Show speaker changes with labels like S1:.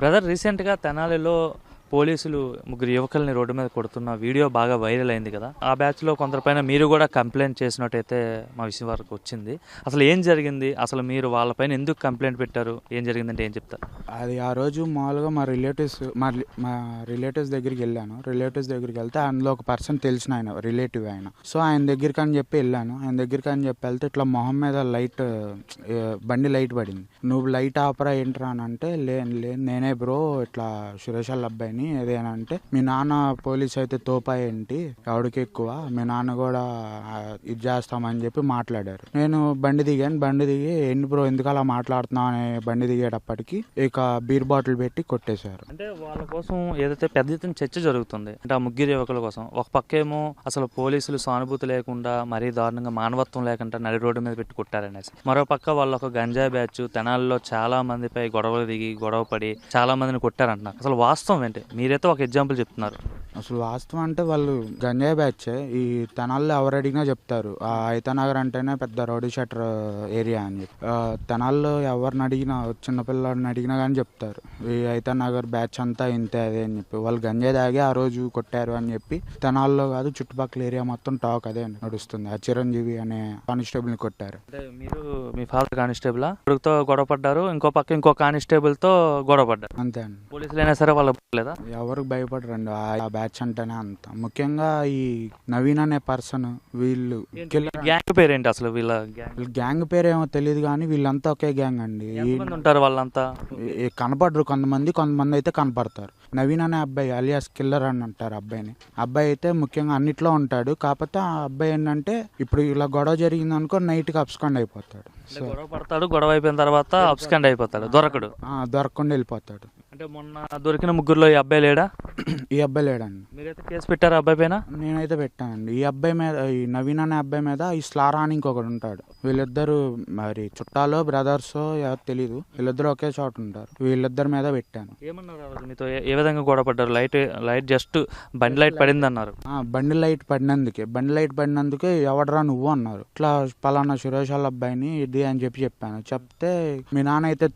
S1: Brother, రీసెంట్‌గా తెనాలిలో పోలీసులు ముగ్గురు యువకుల్ని రోడ్డు మీద కొడుతున్న వీడియో బాగా వైరల్ అయింది కదా! ఆ బ్యాచ్‌లో కొందరిపైన మీరు కూడా కంప్లెయింట్ చేసినట్టయితే మా విషయం వరకు వచ్చింది. అసలు ఏం జరిగింది? అసలు మీరు వాళ్ళపైన ఎందుకు కంప్లెయింట్ పెట్టారు? ఏం జరిగిందంటే ఏం చెప్తారు?
S2: అది ఆ రోజు మామూలుగా మా రిలేటివ్స్ దగ్గరికి వెళ్ళాను. రిలేటివ్స్ దగ్గరికి వెళ్తే అందులో ఒక పర్సన్ తెలిసిన ఆయన, రిలేటివ్ ఆయన. సో ఆయన దగ్గరికి అని చెప్పి వెళ్ళాను. ఆయన దగ్గరికి అని చెప్పి వెళ్తే ఇట్లా మొహం మీద బండి లైట్ పడింది. నువ్వు లైట్ ఆపరా ఏంట్రా అని అంటే, లేదు నేనే బ్రో, ఇట్లా సురేష్ వాళ్ళ అబ్బాయిని ఏదైనా అంటే, మీ నాన్న పోలీస్ అయితే తోపా ఏంటి, ఎవడికి ఎక్కువ, మీ నాన్న కూడా ఇది చేస్తామని చెప్పి మాట్లాడారు. నేను బండి దిగాను. బండి దిగి ఏంటి బ్రో ఎందుకు అలా మాట్లాడుతున్నావు అని బండి దిగేటప్పటికి ఇక బీర్ బాటిల్ పెట్టి కొట్టేశారు.
S1: అంటే వాళ్ళ కోసం ఏదైతే పెద్ద ఎత్తున చర్చ జరుగుతుంది అంటే ఆ ముగ్గురు యువకుల కోసం, ఒక పక్కేమో అసలు పోలీసులు సానుభూతి లేకుండా మరీ దారుణంగా మానవత్వం లేకుండా నడి రోడ్డు మీద పెట్టి కొట్టారనేసి, మరో పక్క వాళ్ళు ఒక గంజాయి బ్యాచ్ తెనాల్లో చాలా మందిపై గొడవలు దిగి గొడవ పడి చాలా మందిని కొట్టారంటున్నారు. అసలు వాస్తవం ఏంటి? మీరైతే ఒక ఎగ్జాంపుల్ చెప్తున్నారు.
S2: అసలు వాస్తవం అంటే వాళ్ళు గంజాయి బ్యాచే. ఈ తెనాల్లో ఎవరు అడిగినా చెప్తారు ఐతానగర్ అంటేనే పెద్ద రౌడీ షట్టర్ ఏరియా అని చెప్పి. తెనాల్లో ఎవరిని అడిగినా, చిన్నపిల్లాడిని అడిగినా కానీ చెప్తారు ఈ ఐతానగర్ బ్యాచ్ అంతా ఇంతే అదే అని చెప్పి. వాళ్ళు గంజాయి తాగి ఆ రోజు కొట్టారు అని చెప్పి తెనాల్లో కాదు చుట్టుపక్కల ఏరియా మొత్తం టాక్ అదే నడుస్తుంది. ఆ చిరంజీవి అనే కానిస్టేబుల్ని కొట్టారు.
S1: అంటే మీరు మీ ఫాదర్ కానిస్టేబులా? కొడుకుతో గొడవ పడ్డారు, ఇంకో పక్క ఇంకో కానిస్టేబుల్తో గొడవ పడ్డారు.
S2: అంతే అండి.
S1: పోలీసులు అయినా సరే వాళ్ళు లేదా?
S2: ఎవరికి భయపడరండి ఆ బ్యాచ్ అంటేనే అంత. ముఖ్యంగా ఈ నవీన్ అనే పర్సన్, వీళ్ళు
S1: గ్యాంగ్ పేరేంటి అసలు? వీళ్ళ
S2: గ్యాంగ్ పేరు ఏమో తెలియదు కానీ వీళ్ళంతా ఒకే గ్యాంగ్ అండి.
S1: ఉంటారు వాళ్ళంతా?
S2: కనపడరు కొంతమంది అయితే కనపడతారు. నవీన్ అనే అబ్బాయి అలియాస్ కిల్లర్ అని అంటారు అబ్బాయిని. అబ్బాయి అయితే ముఖ్యంగా అన్నిట్లో ఉంటాడు. కాకపోతే ఆ అబ్బాయి ఏంటంటే ఇప్పుడు ఇలా గొడవ జరిగింది అనుకో నైట్కి అబ్స్కాండ్ అయిపోతాడు.
S1: గొడవ పడతాడు, గొడవ అయిపోయిన తర్వాత అబ్స్కాండ్ అయిపోతాడు,
S2: దొరకకుండా వెళ్ళిపోతాడు.
S1: అంటే మొన్న దొరికిన ముగ్గురులో ఈ అబ్బాయి లేడా?
S2: ఈ అబ్బాయి లేడండి.
S1: మీరైతే కేసు పెట్టారు అబ్బాయి పైన?
S2: నేనైతే పెట్టానండి. ఈ అబ్బాయి మీద, ఈ నవీన్ అనే అబ్బాయి మీద ఈ స్లారా అని ఇంకొకటి ఉంటాడు. వీళ్ళిద్దరు మరి చుట్టాలో బ్రదర్సో ఎవరు తెలీదు. వీళ్ళిద్దరు ఒకే చోట ఉంటారు. వీళ్ళిద్దరి మీద పెట్టాను.
S1: ఏమన్నారు మీతో? ఏ విధంగా గొడవ పడ్డారు? లైట్ జస్ట్ బండి లైట్ పడింది అన్నారు.
S2: బండి లైట్ పడినందుకే ఎవడరా నువ్వు అన్నారు. ఇట్లా పలానా సురేష్ వాళ్ళ అబ్బాయిని ఇది అని చెప్పాను. చెప్తే మీ నాన్న అయితే